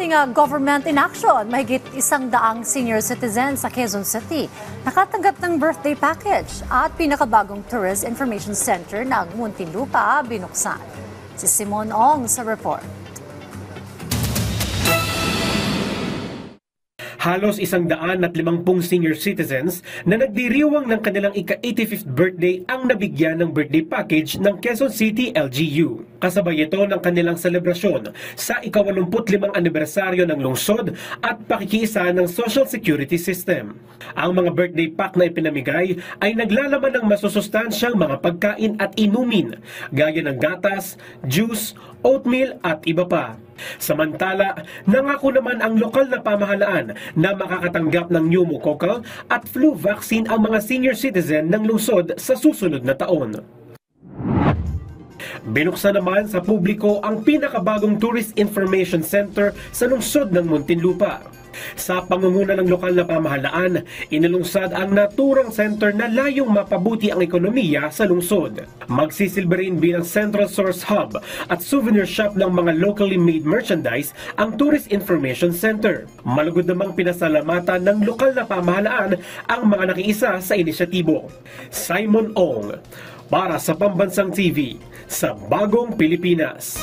Sabing government in action, mahigit 100 senior citizens sa Quezon City nakatanggap ng birthday package at pinakabagong Tourist Information Center ng Muntinlupa binuksan. Si Simon Ong sa report. Halos 150 senior citizens na nagdiriwang ng kanilang ika-85th birthday ang nabigyan ng birthday package ng Quezon City LGU. Kasabay ito ng kanilang selebrasyon sa ika-85 anibersaryo ng lungsod at pakikiisa ng Social Security System. Ang mga birthday pack na ipinamigay ay naglalaman ng masusustansyang mga pagkain at inumin gaya ng gatas, juice, oatmeal at iba pa. Samantala, nangako naman ang lokal na pamahalaan na makakatanggap ng pneumococcal at flu vaccine ang mga senior citizen ng lungsod sa susunod na taon. Binuksan naman sa publiko ang pinakabagong Tourist Information Center sa lungsod ng Muntinlupa. Sa pangunguna ng lokal na pamahalaan, inilungsad ang naturang center na layong mapabuti ang ekonomiya sa lungsod. Magsisilbi rin bilang Central Source Hub at souvenir shop ng mga locally made merchandise ang Tourist Information Center. Malugod namang pinasalamatan ng lokal na pamahalaan ang mga nakiisa sa inisyatibo. Simon Ong, para sa Pambansang TV, sa Bagong Pilipinas.